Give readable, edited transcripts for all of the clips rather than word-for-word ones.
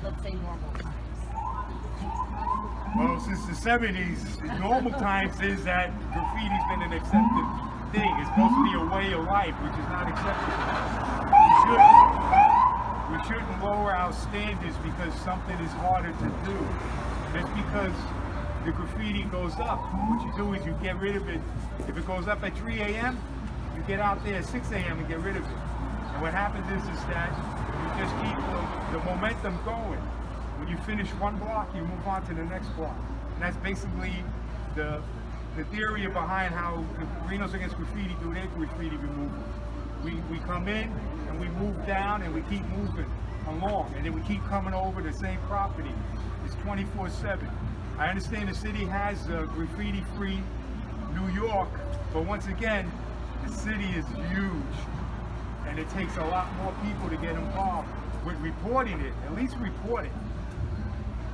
let's say, normal times? Well, since the 70s, normal times is that graffiti's been an accepted thing. It's supposed to be a way of life, which is not acceptable. We shouldn't lower our standards because something is harder to do. Just because the graffiti goes up, what you do is you get rid of it. If it goes up at 3 a.m., you get out there at 6 a.m. and get rid of it. And what happens is that you just keep the momentum going. When you finish one block, you move on to the next block. And that's basically the theory behind how the Guerinos Against Graffiti do their graffiti removal. We come in and we move down and we keep moving along. And then we keep coming over the same property. It's 24/7. I understand the city has graffiti-free New York, but once again, the city is huge. And it takes a lot more people to get involved with reporting it. At least report it.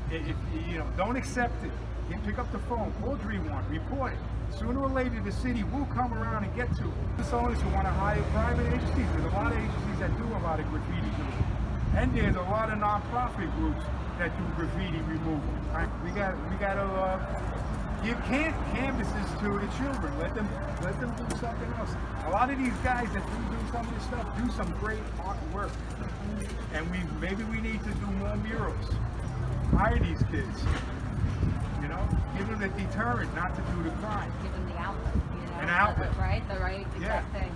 If you know, don't accept it. You pick up the phone, call 311, report it. Sooner or later, the city will come around and get to it. Business owners who want to hire private agencies, there's a lot of agencies that do a lot of graffiti doing. And there's a lot of non-profit groups that do graffiti removal. Right? We got to give canvases to the children. Let them do something else. A lot of these guys that do some of this stuff do some great artwork. And maybe we need to do more murals. Hire these kids, you know, give them the deterrent not to do the crime. Give them the outlet, you know, an outlet, right? The right exact thing.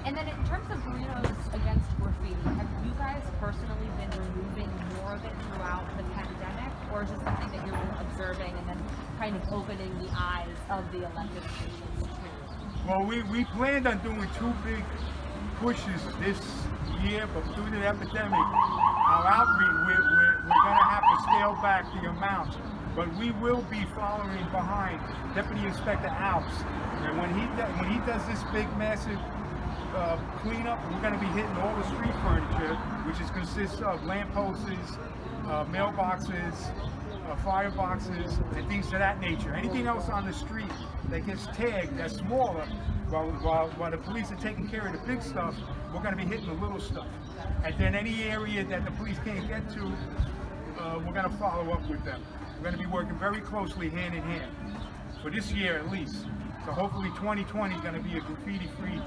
And then in terms of Guerinos Against Graffiti, have you guys personally been removing more of it throughout the pandemic, or is this something that you're observing and then kind of opening the eyes of the elected officials to? Well, we planned on doing 2 big pushes this year, but due to the epidemic, our outreach, we're going to have to scale back the amount. But we will be following behind Deputy Inspector Alps. And when he does this big, massive cleanup, we're going to be hitting all the street furniture, which consists of lampposts, mailboxes, fireboxes, and things of that nature. Anything else on the street that gets tagged that's smaller, while the police are taking care of the big stuff, we're going to be hitting the little stuff. And then any area that the police can't get to, we're going to follow up with them. We're going to be working very closely hand in hand for this year at least. So hopefully 2020 is going to be a graffiti-free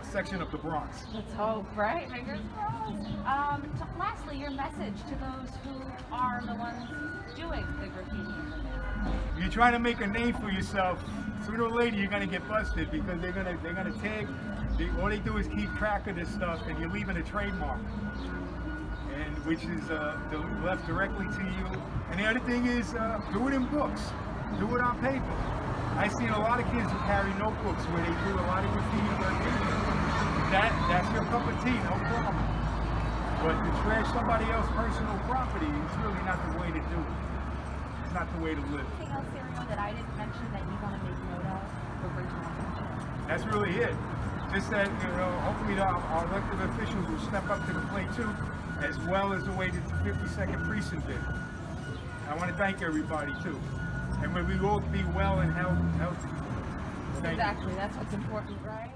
section of the Bronx. Let's hope, right? Fingers crossed. So lastly, your message to those who are the ones doing the graffiti. You're trying to make a name for yourself. Sooner or later, you're going to get busted because they're gonna tag. All they do is keep track of this stuff, and you're leaving a trademark, and which is left directly to you. And the other thing is, do it in books, do it on paper. I've seen a lot of kids who carry notebooks where they do a lot of graffiti work. That's your cup of tea, no problem. But to trash somebody else's personal property is really not the way to do it. It's not the way to live. Anything else, Sirio, that I didn't mention that you want to make note of for bringing attention? That's really it. Just that, you know, hopefully our elected officials will step up to the plate too, as well as the way that the 52nd Precinct did. I want to thank everybody too. And we will be well and healthy. Exactly, that's what's important, right?